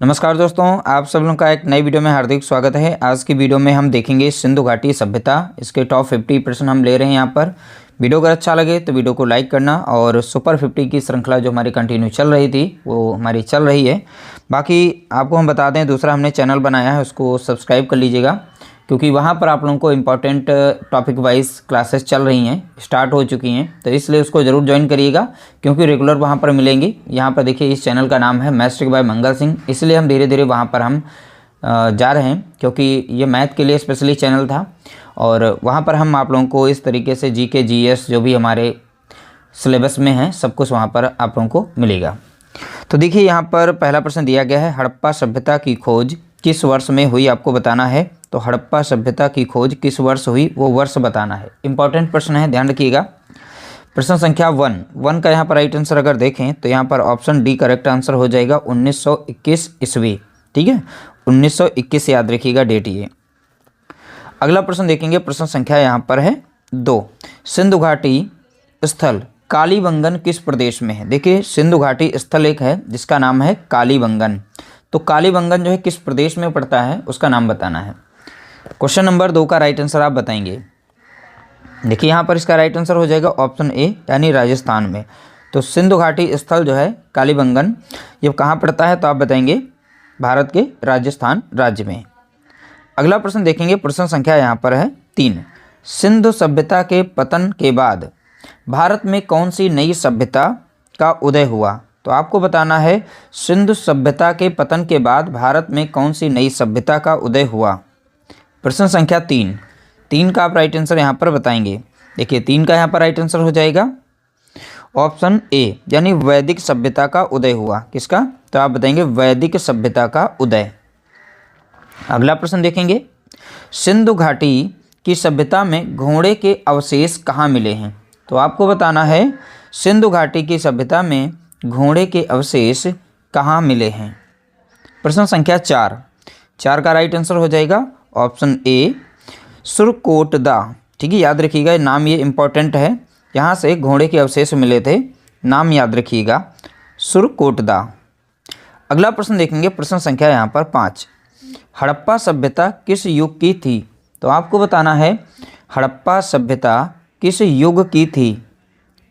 नमस्कार दोस्तों, आप सब लोगों का एक नई वीडियो में हार्दिक स्वागत है। आज की वीडियो में हम देखेंगे सिंधु घाटी सभ्यता, इसके टॉप 50 प्रश्न हम ले रहे हैं यहाँ पर। वीडियो अगर अच्छा लगे तो वीडियो को लाइक करना और सुपर 50 की श्रृंखला जो हमारी कंटिन्यू चल रही थी वो हमारी चल रही है। बाकी आपको हम बता दें, दूसरा हमने चैनल बनाया है, उसको सब्सक्राइब कर लीजिएगा, क्योंकि वहाँ पर आप लोगों को इम्पॉर्टेंट टॉपिक वाइज क्लासेस चल रही हैं, स्टार्ट हो चुकी हैं, तो इसलिए उसको ज़रूर ज्वाइन करिएगा, क्योंकि रेगुलर वहाँ पर मिलेंगी। यहाँ पर देखिए, इस चैनल का नाम है मैथ्स बाय मंगल सिंह, इसलिए हम धीरे धीरे वहाँ पर हम जा रहे हैं, क्योंकि ये मैथ के लिए स्पेशली चैनल था और वहाँ पर हम आप लोगों को इस तरीके से जीके जीएस जो भी हमारे सिलेबस में है सब कुछ वहाँ पर आप लोगों को मिलेगा। तो देखिए, यहाँ पर पहला प्रश्न दिया गया है, हड़प्पा सभ्यता की खोज किस वर्ष में हुई, आपको बताना है। तो हड़प्पा सभ्यता की खोज किस वर्ष हुई वो वर्ष बताना है। इंपॉर्टेंट प्रश्न है, ध्यान रखिएगा। प्रश्न संख्या 1 का यहाँ पर राइट आंसर अगर देखें तो यहाँ पर ऑप्शन डी करेक्ट आंसर हो जाएगा, 1921 ईस्वी। ठीक है, 1921 याद रखिएगा डेट ये। अगला प्रश्न देखेंगे, प्रश्न संख्या यहाँ पर है 2। सिंधु घाटी स्थल कालीबंगन किस प्रदेश में है। देखिए, सिंधु घाटी स्थल एक है जिसका नाम है कालीबंगन, तो कालीबंगन जो है किस प्रदेश में पड़ता है उसका नाम बताना है। क्वेश्चन नंबर 2 का राइट आंसर आप बताएंगे। देखिए, यहाँ पर इसका राइट आंसर हो जाएगा ऑप्शन ए, यानी राजस्थान में। तो सिंधु घाटी स्थल जो है कालीबंगन, ये कहाँ पड़ता है तो आप बताएंगे भारत के राजस्थान राज्य में। अगला प्रश्न देखेंगे, प्रश्न संख्या यहाँ पर है 3। सिंधु सभ्यता के पतन के बाद भारत में कौन सी नई सभ्यता का उदय हुआ। तो आपको बताना है, सिंधु सभ्यता के पतन के बाद भारत में कौन सी नई सभ्यता का उदय हुआ। प्रश्न संख्या 3 का आप राइट आंसर यहाँ पर बताएंगे। देखिए, 3 का यहाँ पर राइट आंसर हो जाएगा ऑप्शन ए, यानी वैदिक सभ्यता का उदय हुआ। किसका, तो आप बताएंगे वैदिक सभ्यता का उदय। अगला प्रश्न देखेंगे, सिंधु घाटी की सभ्यता में घोड़े के अवशेष कहाँ मिले हैं। तो आपको बताना है, सिंधु घाटी की सभ्यता में घोड़े के अवशेष कहाँ मिले हैं। प्रश्न संख्या 4 का राइट आंसर हो जाएगा ऑप्शन ए, सुरकोटदा। ठीक है, याद रखिएगा, नाम ये इंपॉर्टेंट है, यहाँ से घोड़े के अवशेष मिले थे, नाम याद रखिएगा, सुरकोटदा। अगला प्रश्न देखेंगे, प्रश्न संख्या यहाँ पर 5। हड़प्पा सभ्यता किस युग की थी। तो आपको बताना है, हड़प्पा सभ्यता किस युग की थी।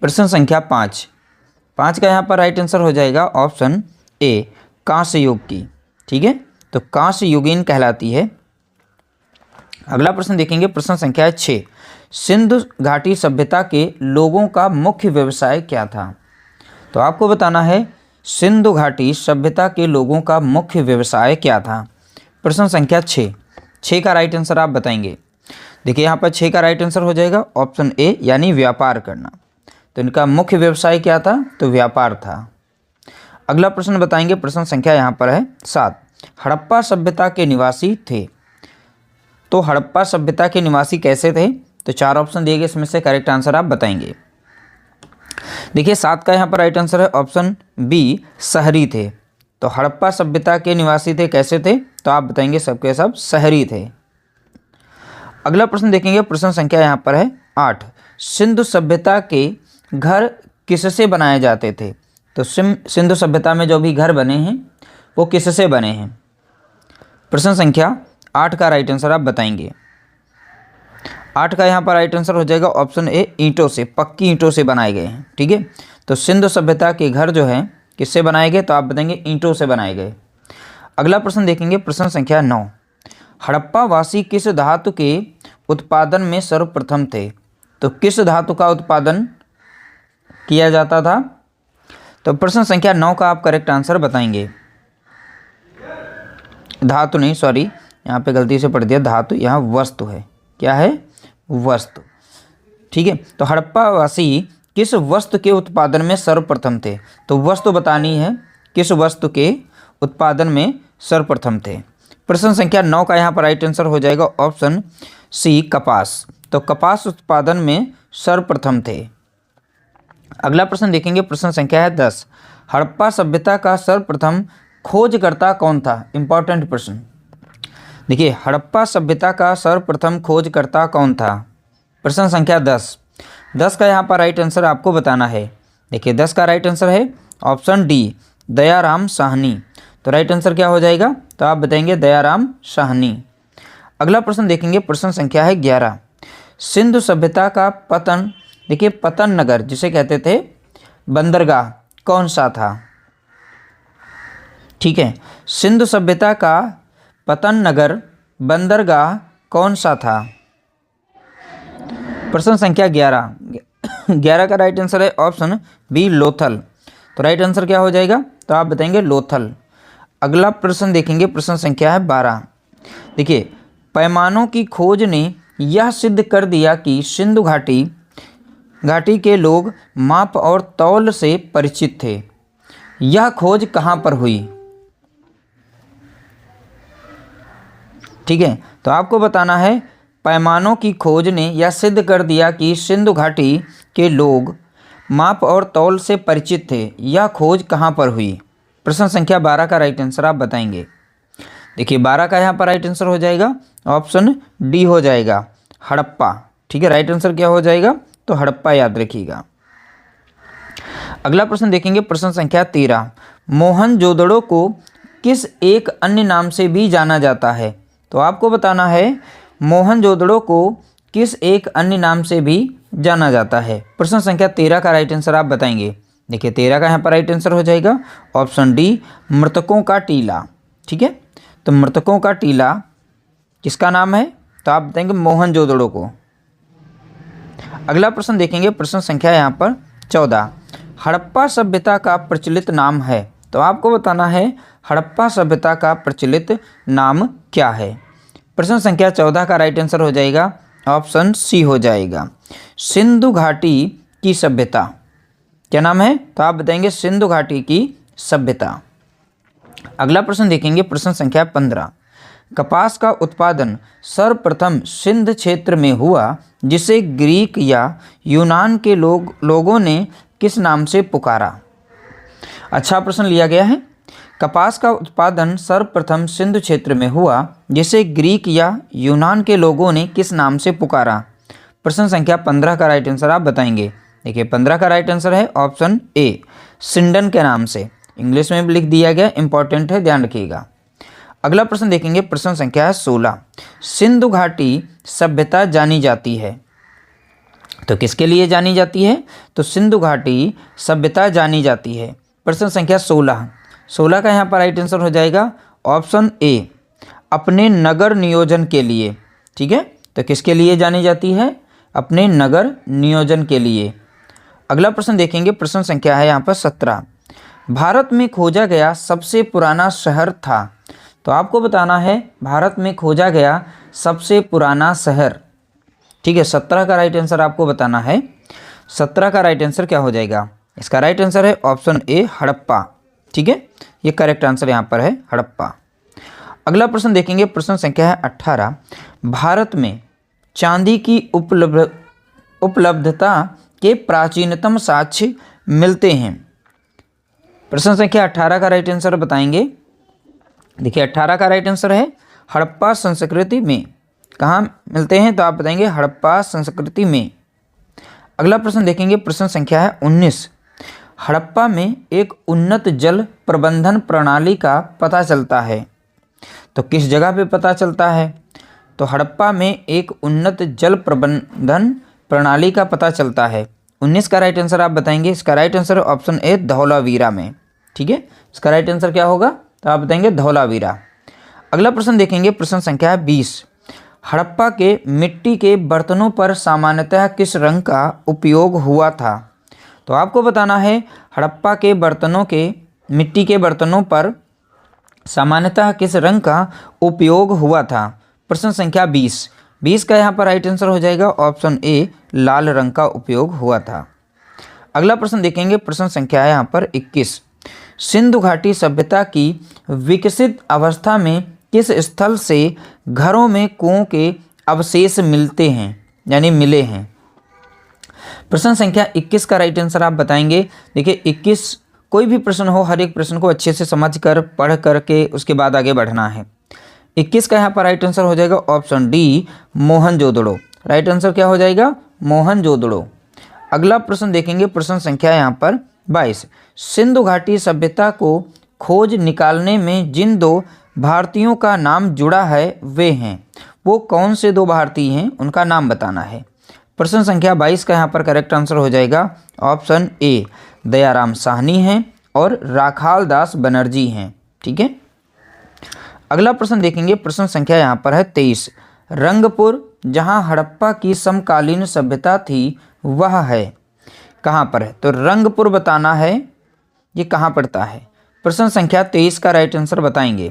प्रश्न संख्या 5 का यहाँ पर राइट आंसर हो जाएगा ऑप्शन ए, कांस्य युग की। ठीक है, तो कांस्य युगीन कहलाती है। अगला प्रश्न देखेंगे, प्रश्न संख्या 6। सिंधु घाटी सभ्यता के लोगों का मुख्य व्यवसाय क्या था। तो आपको बताना है, सिंधु घाटी सभ्यता के लोगों का मुख्य व्यवसाय क्या था। प्रश्न संख्या 6 का राइट आंसर आप बताएंगे। देखिए, यहाँ पर 6 का राइट आंसर हो जाएगा ऑप्शन ए, यानी व्यापार करना। तो इनका मुख्य व्यवसाय क्या था, तो व्यापार था। अगला प्रश्न बताएंगे, प्रश्न संख्या यहाँ पर है 7। हड़प्पा सभ्यता के निवासी थे। तो हड़प्पा सभ्यता के निवासी कैसे थे, तो 4 ऑप्शन दिए गए, इसमें से करेक्ट आंसर आप बताएंगे। देखिए, 7 का यहाँ पर राइट आंसर है ऑप्शन बी, शहरी थे। तो हड़प्पा सभ्यता के निवासी थे, कैसे थे, तो आप बताएंगे सबके सब शहरी थे। अगला प्रश्न देखेंगे, प्रश्न संख्या यहाँ पर है 8। सिंधु सभ्यता के घर किससे बनाए जाते थे। तो सिंधु सभ्यता में जो भी घर बने हैं वो किससे बने हैं। प्रश्न संख्या 8 का राइट आंसर आप बताएंगे। 8 का यहाँ पर राइट आंसर हो जाएगा ऑप्शन ए, ईंटों से, पक्की ईंटों से बनाए गए हैं। ठीक है, तो सिंधु सभ्यता के घर जो है किससे बनाए गए, तो आप बताएंगे ईंटों से बनाए गए। अगला प्रश्न देखेंगे, प्रश्न संख्या 9। हड़प्पा वासी किस धातु के उत्पादन में सर्वप्रथम थे। तो किस धातु का उत्पादन किया जाता था। तो प्रश्न संख्या 9 का आप करेक्ट आंसर बताएंगे। धातु नहीं, सॉरी, यहाँ पे गलती से पढ़ दिया, धातु यहाँ वस्तु है। क्या है, वस्तु। ठीक है, तो हड़प्पा वासी किस वस्तु के उत्पादन में सर्वप्रथम थे। तो वस्तु बतानी है, किस वस्तु के उत्पादन में सर्वप्रथम थे। प्रश्न संख्या 9 का यहाँ पर राइट आंसर हो जाएगा ऑप्शन सी, कपास। तो कपास उत्पादन में सर्वप्रथम थे। अगला प्रश्न देखेंगे, प्रश्न संख्या है 10। हड़प्पा सभ्यता का सर्वप्रथम खोजकर्ता कौन था। इंपॉर्टेंट प्रश्न। देखिए, हड़प्पा सभ्यता का सर्वप्रथम खोजकर्ता कौन था। प्रश्न संख्या 10 का यहाँ पर राइट आंसर आपको बताना है। देखिए, 10 का राइट आंसर है ऑप्शन डी, दयाराम साहनी। तो राइट आंसर क्या हो जाएगा? तो आप बताएंगे दयाराम साहनी। अगला प्रश्न देखेंगे, प्रश्न संख्या है 11। सिंधु सभ्यता का पतन, देखिए पतन नगर जिसे कहते थे बंदरगाह कौन सा था? ठीक है, सिंधु सभ्यता का पतन नगर बंदरगाह कौन सा था? प्रश्न संख्या 11। 11 का राइट आंसर है ऑप्शन बी लोथल। तो राइट आंसर क्या हो जाएगा? तो आप बताएंगे लोथल। अगला प्रश्न देखेंगे, प्रश्न संख्या है 12। देखिए, पैमानों की खोज ने यह सिद्ध कर दिया कि सिंधु घाटी के लोग माप और तौल से परिचित थे। यह खोज कहाँ पर हुई? ठीक है, तो आपको बताना है पैमानों की खोज ने यह सिद्ध कर दिया कि सिंधु घाटी के लोग माप और तौल से परिचित थे। यह खोज कहाँ पर हुई? प्रश्न संख्या 12 का राइट आंसर आप बताएंगे। देखिए 12 का यहाँ पर राइट आंसर हो जाएगा ऑप्शन डी हो जाएगा, हड़प्पा। ठीक है, राइट आंसर क्या हो जाएगा? तो हड़प्पा याद रखिएगा। अगला प्रश्न देखेंगे, प्रश्न संख्या 13। मोहनजोदड़ो को किस एक अन्य नाम से भी जाना जाता है? तो आपको बताना है मोहनजोदड़ो को किस एक अन्य नाम से भी जाना जाता है। प्रश्न संख्या 13 का राइट आंसर आप बताएंगे। देखिए 13 का यहाँ पर राइट आंसर हो जाएगा ऑप्शन डी, मृतकों का टीला। ठीक है, तो मृतकों का टीला किसका नाम है? तो आप बताएंगे मोहनजोदड़ो को। अगला प्रश्न देखेंगे, प्रश्न संख्या यहाँ पर 14। हड़प्पा सभ्यता का प्रचलित नाम है। तो आपको बताना है हड़प्पा सभ्यता का प्रचलित नाम क्या है? प्रश्न संख्या 14 का राइट आंसर हो जाएगा ऑप्शन सी हो जाएगा, सिंधु घाटी की सभ्यता। क्या नाम है? तो आप बताएंगे सिंधु घाटी की सभ्यता। अगला प्रश्न देखेंगे, प्रश्न संख्या 15। कपास का उत्पादन सर्वप्रथम सिंध क्षेत्र में हुआ, जिसे ग्रीक या यूनान के लोगों ने किस नाम से पुकारा? अच्छा प्रश्न लिया गया है। कपास का उत्पादन सर्वप्रथम सिंधु क्षेत्र में हुआ, जिसे ग्रीक या यूनान के लोगों ने किस नाम से पुकारा? प्रश्न संख्या 15 का राइट आंसर आप बताएंगे। देखिए 15 का राइट आंसर है ऑप्शन ए, सिंडन के नाम से। इंग्लिश में भी लिख दिया गया, इंपॉर्टेंट है, ध्यान रखिएगा। अगला प्रश्न देखेंगे, प्रश्न संख्या 16। सिंधु घाटी सभ्यता जानी जाती है। तो किसके लिए जानी जाती है? तो सिंधु घाटी सभ्यता जानी जाती है। प्रश्न संख्या 16 का यहाँ पर राइट आंसर हो जाएगा ऑप्शन ए, अपने नगर नियोजन के लिए। ठीक है, तो किसके लिए जानी जाती है? अपने नगर नियोजन के लिए। अगला प्रश्न देखेंगे, प्रश्न संख्या है यहाँ पर 17। भारत में खोजा गया सबसे पुराना शहर था। तो आपको बताना है भारत में खोजा गया सबसे पुराना शहर। ठीक है, 17 का राइट आंसर आपको बताना है। 17 का राइट आंसर क्या हो जाएगा? इसका राइट आंसर है ऑप्शन ए, हड़प्पा। ठीक है, ये करेक्ट आंसर यहाँ पर है हड़प्पा। अगला प्रश्न देखेंगे, प्रश्न संख्या है 18। भारत में चांदी की उपलब्धता के प्राचीनतम साक्ष्य मिलते हैं। प्रश्न संख्या 18 का राइट आंसर बताएंगे। देखिए 18 का राइट आंसर है हड़प्पा संस्कृति में। कहाँ मिलते हैं? तो आप बताएंगे हड़प्पा संस्कृति में। अगला प्रश्न देखेंगे, प्रश्न संख्या है 19। हड़प्पा में एक उन्नत जल प्रबंधन प्रणाली का पता चलता है। तो किस जगह पे पता चलता है? तो हड़प्पा में एक उन्नत जल प्रबंधन प्रणाली का पता चलता है। 19 का राइट आंसर आप बताएंगे। इसका राइट आंसर है ऑप्शन ए, धौलावीरा में। ठीक है, इसका राइट आंसर क्या होगा? तो आप बताएंगे धौलावीरा। अगला प्रश्न देखेंगे, प्रश्न संख्या है 20। हड़प्पा के मिट्टी के बर्तनों पर सामान्यतः किस रंग का उपयोग हुआ था? तो आपको बताना है हड़प्पा के मिट्टी के बर्तनों पर सामान्यतः किस रंग का उपयोग हुआ था? प्रश्न संख्या 20 का यहाँ पर राइट आंसर हो जाएगा ऑप्शन ए, लाल रंग का उपयोग हुआ था। अगला प्रश्न देखेंगे, प्रश्न संख्या है यहाँ पर 21। सिंधु घाटी सभ्यता की विकसित अवस्था में किस स्थल से घरों में कुओं के अवशेष मिलते हैं, यानी मिले हैं? प्रश्न संख्या 21 का राइट आंसर आप बताएंगे। देखिए 21 कोई भी प्रश्न हो, हर एक प्रश्न को अच्छे से समझ कर पढ़ करके उसके बाद आगे बढ़ना है। 21 का यहाँ पर राइट आंसर हो जाएगा option D, Mohenjodaro. Right answer क्या हो जाएगा? मोहनजोदड़ो। अगला प्रश्न देखेंगे, प्रश्न संख्या यहाँ पर 22। सिंधु घाटी सभ्यता को खोज निकालने में जिन 2 भारतीयों का नाम जुड़ा है वे हैं। वो कौन से 2 भारतीय हैं, उनका नाम बताना है। प्रश्न संख्या 22 का यहाँ पर करेक्ट आंसर हो जाएगा ऑप्शन ए, दयाराम साहनी हैं और राखाल दास बनर्जी हैं। ठीक है, अगला प्रश्न देखेंगे। प्रश्न संख्या यहाँ पर है 23। रंगपुर जहाँ हड़प्पा की समकालीन सभ्यता थी वह है, कहाँ पर है? तो रंगपुर बताना है, ये कहाँ पड़ता है। प्रश्न संख्या 23 का राइट आंसर बताएंगे।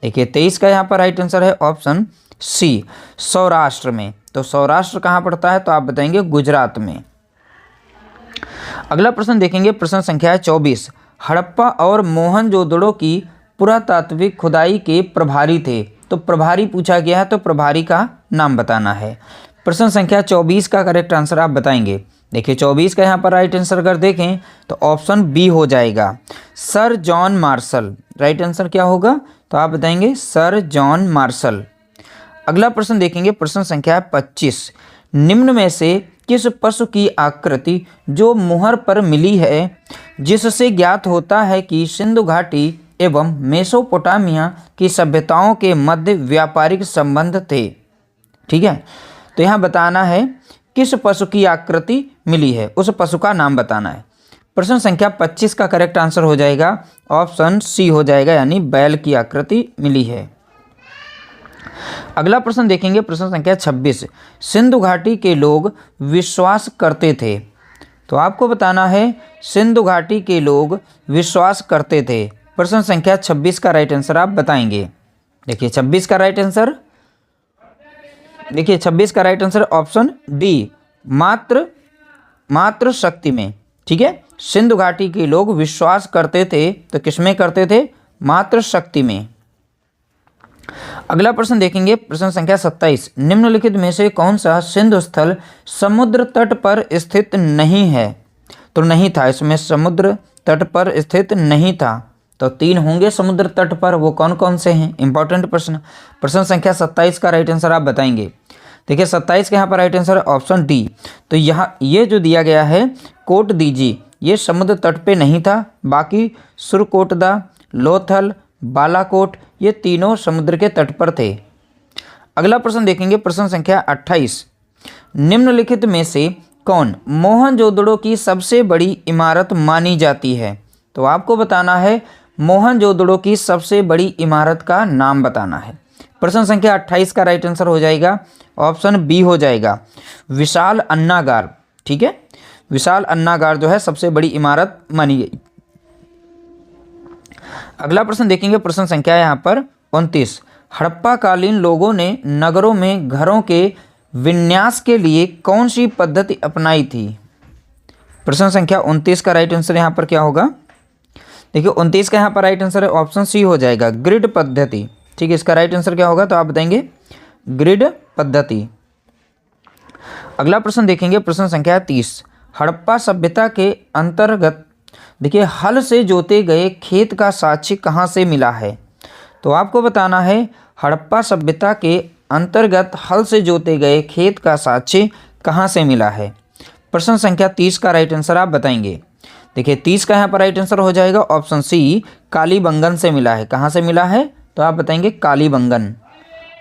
देखिए 23 का यहाँ पर राइट आंसर है ऑप्शन सी, सौराष्ट्र में। तो सौराष्ट्र कहाँ पड़ता है? तो आप बताएंगे गुजरात में। अगला प्रश्न देखेंगे। प्रश्न संख्या 24। हड़प्पा और मोहनजोदड़ो की पुरातात्विक खुदाई के प्रभारी थे। तो प्रभारी पूछा गया है, तो प्रभारी का नाम बताना है। प्रश्न संख्या 24 का करेक्ट आंसर आप बताएंगे। देखिए 24 का यहाँ पर राइट आंसर अगर देखें तो ऑप्शन बी हो जाएगा, sir John Marshall. Right answer क्या होगा? तो आप बताएंगे सर जॉन मार्शल। अगला प्रश्न देखेंगे। प्रश्न संख्या 25। निम्न में से किस पशु की आकृति जो मुहर पर मिली है जिससे ज्ञात होता है कि सिंधु घाटी एवं मेसोपोटामिया की सभ्यताओं के मध्य व्यापारिक संबंध थे? ठीक है, तो यहाँ बताना है किस पशु की आकृति मिली है, उस पशु का नाम बताना है। प्रश्न संख्या 25 का करेक्ट आंसर हो जाएगा ऑप्शन सी हो जाएगा, यानी बैल की आकृति मिली है। अगला प्रश्न देखेंगे। प्रश्न संख्या 26। सिंधु घाटी के लोग विश्वास करते थे। तो आपको बताना है सिंधु घाटी के लोग विश्वास करते थे। प्रश्न संख्या 26 का राइट आंसर आप बताएंगे। देखिए 26 का राइट आंसर, देखिए 26 का राइट आंसर ऑप्शन डी, मात्र शक्ति में। ठीक है, सिंधु घाटी के लोग विश्वास करते थे, तो किसमें करते थे? मात्र शक्ति में। अगला प्रश्न देखेंगे। प्रश्न संख्या 27। निम्नलिखित में से कौन सा सिंधु स्थल समुद्र तट पर स्थित नहीं है? तो नहीं था, इसमें समुद्र तट पर स्थित नहीं था। तो 3 होंगे समुद्र तट पर, वो कौन कौन से हैं? इंपॉर्टेंट प्रश्न। प्रश्न संख्या 27 का राइट आंसर आप बताएंगे। देखिए 27 का यहाँ पर राइट आंसर ऑप्शन डी। तो यहाँ ये जो दिया गया है कोट दीजी, ये समुद्र तट पे नहीं था। बाकी सुरकोटदा, लोथल, बालाकोट, ये तीनों समुद्र के तट पर थे। अगला प्रश्न देखेंगे। प्रश्न संख्या 28। निम्नलिखित में से कौन मोहनजोदड़ो की सबसे बड़ी इमारत मानी जाती है? तो आपको बताना है मोहनजोदड़ो की सबसे बड़ी इमारत का नाम बताना है। प्रश्न संख्या 28 का राइट आंसर हो जाएगा ऑप्शन बी हो जाएगा, विशाल अन्नागार। ठीक है, विशाल अन्नागार जो है सबसे बड़ी इमारत मानी गई। अगला प्रश्न देखेंगे। प्रश्न संख्या यहाँ पर 29। हड़प्पा कालीन लोगों ने नगरों में घरों के विन्यास के लिए कौन सी पद्धति अपनाई थी? प्रश्न संख्या 29 का राइट आंसर यहाँ पर क्या होगा? देखिए 29 का यहाँ पर राइट आंसर है ऑप्शन सी हो जाएगा, ग्रिड पद्धति। ठीक है, इसका राइट आंसर क्या होगा? तो आप बताएंगे ग्रिड पद्धति। अगला प्रश्न देखेंगे। प्रश्न संख्या 30। हड़प्पा सभ्यता के अंतर्गत देखिए हल से जोते गए खेत का साक्ष्य कहाँ से मिला है? तो आपको बताना है हड़प्पा सभ्यता के अंतर्गत हल से जोते गए खेत का साक्ष्य कहाँ से मिला है। प्रश्न संख्या 30 का राइट आंसर आप बताएंगे। देखिए 30 का यहाँ पर राइट आंसर हो जाएगा ऑप्शन सी, कालीबंगन से मिला है। कहाँ से मिला है? तो आप बताएंगे कालीबंगन।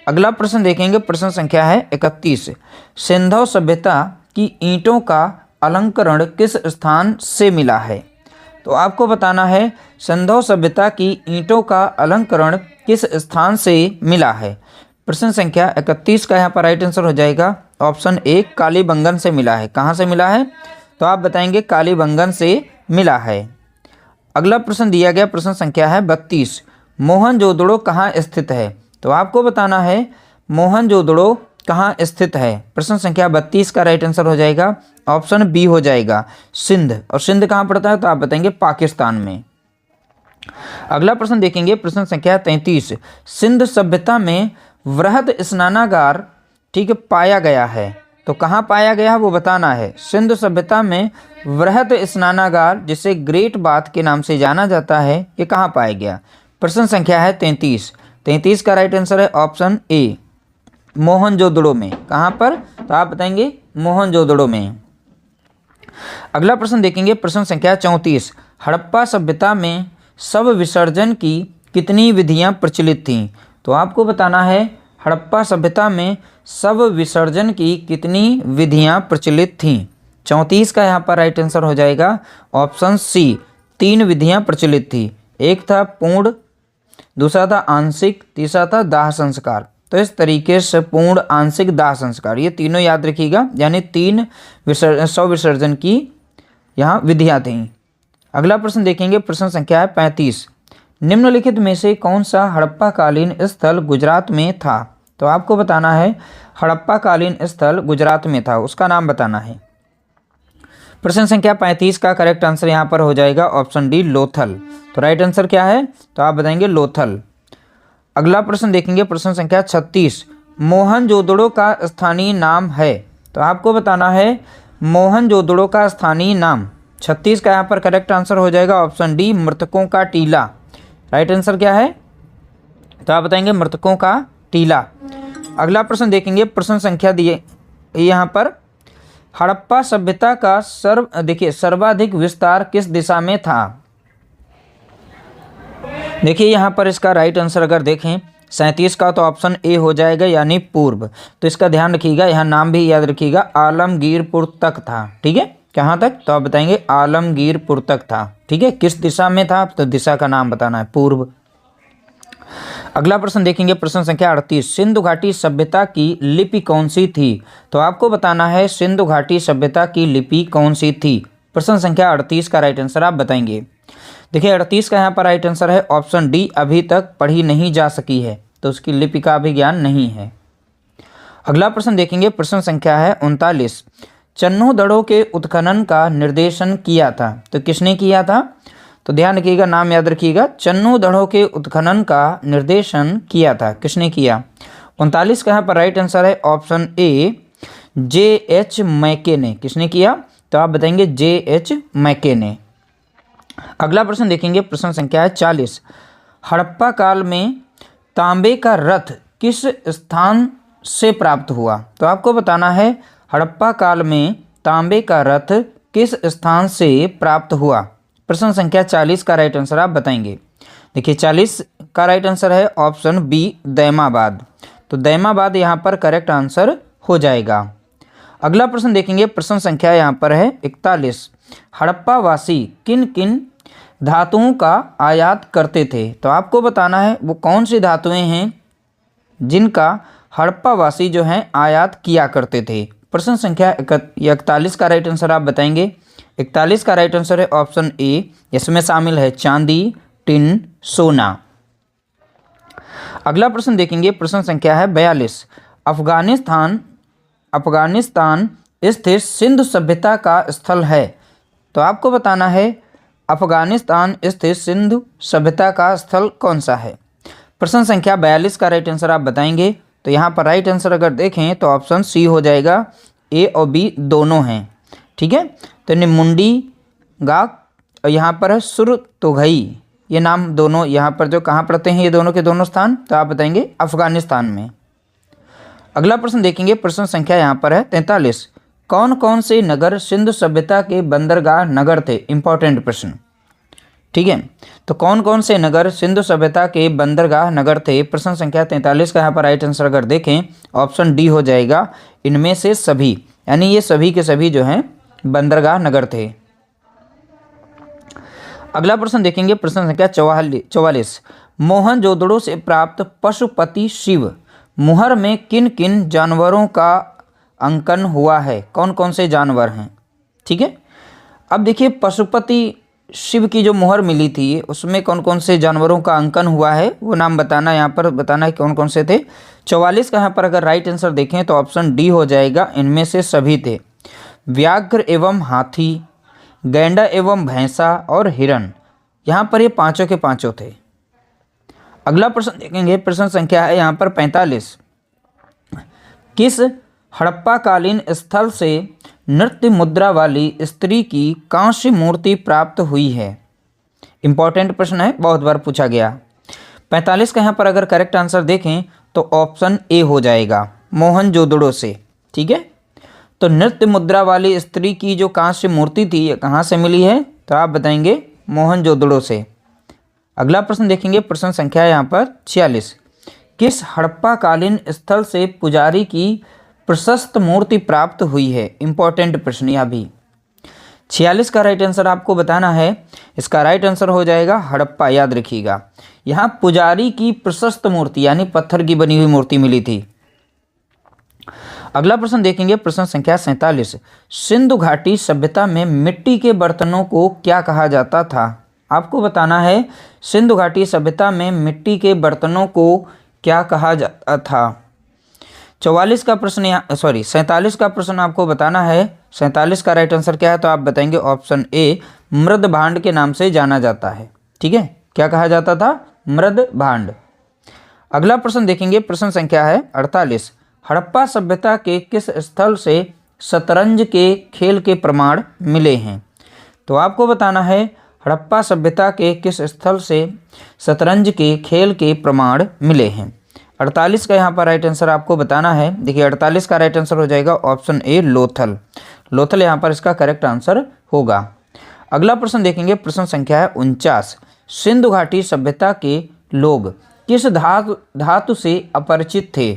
अगला प्रश्न देखेंगे। प्रश्न संख्या है 31। सिंधु सभ्यता की ईंटों का अलंकरण किस स्थान से मिला है? तो आपको बताना है सिंधु सभ्यता की ईंटों का अलंकरण किस स्थान से मिला है। प्रश्न संख्या 31 का यहाँ पर राइट आंसर हो जाएगा ऑप्शन ए, कालीबंगन से मिला है। कहाँ से मिला है? तो आप बताएंगे कालीबंगन से मिला है। अगला प्रश्न दिया गया प्रश्न संख्या है 32। मोहनजोदड़ो कहाँ स्थित है? तो आपको बताना है मोहनजोदड़ो कहाँ स्थित है। प्रश्न संख्या 32 का राइट आंसर हो जाएगा ऑप्शन बी हो जाएगा, सिंध। और सिंध कहाँ पड़ता है? तो आप बताएंगे पाकिस्तान में। अगला प्रश्न देखेंगे। प्रश्न संख्या 33। सिंध सभ्यता में वृहद स्नानागार ठीक है पाया गया है। तो कहाँ पाया गया वो बताना है। सिंधु सभ्यता में वृहद स्नानागार जिसे ग्रेट बाथ के नाम से जाना जाता है, ये कहाँ पाया गया? प्रश्न संख्या है 33। 33 का राइट आंसर है ऑप्शन ए, मोहनजोदड़ो में। कहाँ पर? तो आप बताएंगे मोहनजोदड़ो में। अगला प्रश्न देखेंगे। प्रश्न संख्या 34। हड़प्पा सभ्यता में शव विसर्जन की कितनी विधियां प्रचलित थीं? तो आपको बताना है हड़प्पा सभ्यता में शव विसर्जन की कितनी विधियां प्रचलित थीं। 34 का यहाँ पर राइट आंसर हो जाएगा ऑप्शन सी, 3 विधियां प्रचलित थी। एक था पूर्ण, दूसरा था आंशिक, तीसरा था दाह संस्कार। तो इस तरीके से पूर्ण, आंशिक, दाह संस्कार, ये तीनों याद रखिएगा, यानी 3 शव विसर्जन की यहाँ विधियाँ थीं। अगला प्रश्न देखेंगे, प्रश्न संख्या है 35। निम्नलिखित में से कौन सा हड़प्पा कालीन स्थल गुजरात में था? तो आपको बताना है हड़प्पा कालीन स्थल गुजरात में था, उसका नाम बताना है। प्रश्न संख्या 35 का करेक्ट आंसर यहाँ पर हो जाएगा ऑप्शन डी, लोथल। तो राइट आंसर क्या है? तो आप बताएंगे लोथल। अगला प्रश्न देखेंगे, प्रश्न संख्या 36। मोहनजोदड़ो का स्थानीय नाम है? तो आपको बताना है मोहनजोदड़ो का स्थानीय नाम। 36 का यहाँ पर करेक्ट आंसर हो जाएगा ऑप्शन डी, मृतकों का टीला। राइट आंसर क्या है? तो आप बताएंगे मृतकों का टीला। अगला प्रश्न देखेंगे, प्रश्न संख्या दिए यहाँ पर, हड़प्पा सभ्यता का सर्वाधिक विस्तार किस दिशा में था? देखिए यहाँ पर इसका राइट आंसर अगर देखें 37 का, तो ऑप्शन ए हो जाएगा, यानी पूर्व। तो इसका ध्यान रखिएगा, यहाँ नाम भी याद रखिएगा, आलमगीरपुर तक था। ठीक है, कहाँ तक? तो आप बताएंगे आलमगीरपुर तक था। ठीक है, किस दिशा में था? तो दिशा का नाम बताना है, पूर्व। अगला प्रश्न देखेंगे, प्रश्न संख्या 38। सिंधु घाटी सभ्यता की लिपि कौन सी थी? तो आपको बताना है सिंधु घाटी सभ्यता की लिपि कौन सी थी। प्रश्न संख्या 38 का राइट आंसर आप बताएंगे। देखिए 38 का यहाँ पर राइट आंसर है ऑप्शन डी, अभी तक पढ़ी नहीं जा सकी है, तो उसकी लिपि का भी ज्ञान नहीं है। अगला प्रश्न देखेंगे, प्रश्न संख्या है 39। चन्नोदड़ो के उत्खनन का निर्देशन किया था? तो किसने किया था? तो ध्यान रखिएगा, नाम याद रखिएगा, चन्नोदड़ो के उत्खनन का निर्देशन किया था, किसने किया? 39 का यहाँ पर राइट आंसर है ऑप्शन ए, J.H. मैके ने। किसने किया? तो आप बताएंगे J.H. मैके ने। अगला प्रश्न देखेंगे, प्रश्न संख्या है 40। हड़प्पा काल में तांबे का रथ किस स्थान से प्राप्त हुआ? तो आपको बताना है हड़प्पा काल में तांबे का रथ किस स्थान से प्राप्त हुआ। प्रश्न संख्या 40 का राइट आंसर आप बताएंगे। देखिए 40 का राइट आंसर है ऑप्शन बी, दैमाबाद। तो दैमाबाद यहाँ पर करेक्ट आंसर हो जाएगा। अगला प्रश्न देखेंगे, प्रश्न संख्या यहाँ पर है 41। हड़प्पा वासी किन किन धातुओं का आयात करते थे? तो आपको बताना है वो कौन सी धातुएं हैं जिनका हड़प्पा वासी जो हैं आयात किया करते थे। प्रश्न संख्या 41 का राइट आंसर आप बताएंगे। 41 का राइट आंसर है ऑप्शन ए, इसमें शामिल है चांदी, टिन, सोना। अगला प्रश्न देखेंगे, प्रश्न संख्या है 42। अफगानिस्तान स्थित सिंधु सभ्यता का स्थल है? तो आपको बताना है अफगानिस्तान स्थित सिंधु सभ्यता का स्थल कौन सा है। प्रश्न संख्या 42 का राइट आंसर आप बताएंगे। तो यहाँ पर राइट आंसर अगर देखें तो ऑप्शन सी हो जाएगा, ए और बी दोनों हैं। ठीक है, तो निमुंडी गाक और यहाँ पर है सुरतोघई, ये नाम दोनों यहाँ पर जो कहाँ पड़ते हैं, ये दोनों के दोनों स्थान, तो आप बताएंगे अफगानिस्तान में। अगला प्रश्न देखेंगे, प्रश्न संख्या यहाँ पर है 43। कौन कौन से नगर सिंधु सभ्यता के बंदरगाह नगर थे? इंपॉर्टेंट प्रश्न। ठीक है, तो कौन कौन से नगर सिंधु सभ्यता के बंदरगाह नगर थे? प्रश्न संख्या 43 का यहाँ पर राइट आंसर अगर देखें ऑप्शन डी हो जाएगा, इनमें से सभी, यानी ये सभी के सभी जो हैं बंदरगाह नगर थे। अगला प्रश्न देखेंगे, प्रश्न संख्या 44। मोहनजोदड़ो से प्राप्त पशुपति शिव मुहर में किन किन जानवरों का अंकन हुआ है? कौन कौन से जानवर हैं? ठीक है, अब देखिए पशुपति शिव की जो मुहर मिली थी उसमें कौन कौन से जानवरों का अंकन हुआ है वो नाम बताना, यहाँ पर बताना है कौन कौन से थे। 44 का यहाँ पर अगर राइट आंसर देखें तो ऑप्शन डी हो जाएगा, इनमें से सभी थे। व्याघ्र एवं हाथी, गैंडा एवं भैंसा और हिरण, यहाँ पर ये पांचों के पांचों थे। अगला प्रश्न देखेंगे, प्रश्न संख्या है यहाँ पर 45। किस हड़प्पा कालीन स्थल से नृत्य मुद्रा वाली स्त्री की कांस्य मूर्ति प्राप्त हुई है? इंपॉर्टेंट प्रश्न है, बहुत बार पूछा गया। 45 का यहाँ पर अगर करेक्ट आंसर देखें तो ऑप्शन ए हो जाएगा, मोहनजोदड़ो से। ठीक है, तो नृत्य मुद्रा वाली स्त्री की जो कांस्य मूर्ति थी ये कहाँ से मिली है? तो आप बताएंगे मोहनजोदड़ो से। अगला प्रश्न देखेंगे, प्रश्न संख्या है यहाँ पर 46। किस हड़प्पा कालीन स्थल से पुजारी की प्रशस्त मूर्ति प्राप्त हुई है? इंपॉर्टेंट प्रश्न यह भी। 46 का राइट आंसर आपको बताना है। इसका राइट आंसर हो जाएगा हड़प्पा, याद रखिएगा। यहाँ पुजारी की प्रशस्त मूर्ति यानी पत्थर की बनी हुई मूर्ति मिली थी। अगला प्रश्न देखेंगे, प्रश्न संख्या 47। सिंधु घाटी सभ्यता में मिट्टी के बर्तनों को क्या कहा जाता था? आपको बताना है सिंधु घाटी सभ्यता में मिट्टी के बर्तनों को क्या कहा जाता था। 47 का प्रश्न 47 का प्रश्न आपको बताना है। 47 का राइट आंसर क्या है? तो आप बताएंगे ऑप्शन ए, मृद भांड के नाम से जाना जाता है। ठीक है, क्या कहा जाता था? मृद भांड। अगला प्रश्न देखेंगे, प्रश्न संख्या है 48। हड़प्पा सभ्यता के किस स्थल से शतरंज के खेल के प्रमाण मिले हैं? तो आपको बताना है हड़प्पा सभ्यता के किस स्थल से शतरंज के खेल के प्रमाण मिले हैं। 48 का यहाँ पर राइट आंसर आपको बताना है। देखिए 48 का राइट आंसर हो जाएगा ऑप्शन ए, लोथल। लोथल यहाँ पर इसका करेक्ट आंसर होगा। अगला प्रश्न देखेंगे, प्रश्न संख्या है 49। सिंधु घाटी सभ्यता के लोग किस धातु से अपरिचित थे?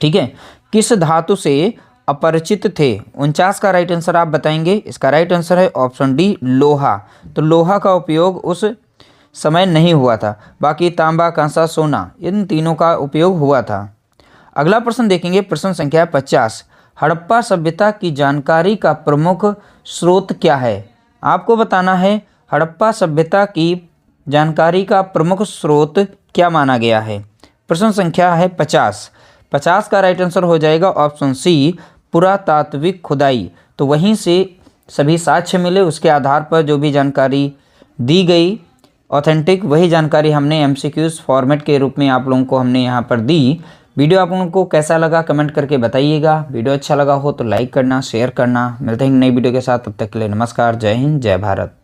ठीक है, किस धातु से अपरिचित थे? 49 का राइट आंसर आप बताएंगे। इसका राइट आंसर है ऑप्शन डी, लोहा। तो लोहा का उपयोग उस समय नहीं हुआ था, बाकी तांबा, कांसा, सोना इन तीनों का उपयोग हुआ था। अगला प्रश्न देखेंगे, प्रश्न संख्या 50। हड़प्पा सभ्यता की जानकारी का प्रमुख स्रोत क्या है? आपको बताना है हड़प्पा सभ्यता की जानकारी का प्रमुख स्रोत क्या माना गया है। प्रश्न संख्या है 50। 50 का राइट आंसर हो जाएगा ऑप्शन सी, पुरातात्विक खुदाई। तो वहीं से सभी साक्ष्य मिले, उसके आधार पर जो भी जानकारी दी गई ऑथेंटिक, वही जानकारी हमने एमसीक्यूज फॉर्मेट के रूप में आप लोगों को हमने यहाँ पर दी। वीडियो आप लोगों को कैसा लगा कमेंट करके बताइएगा। वीडियो अच्छा लगा हो तो लाइक करना, शेयर करना। मिलते हैं नई वीडियो के साथ, तब तक के लिए नमस्कार, जय हिंद, जय भारत।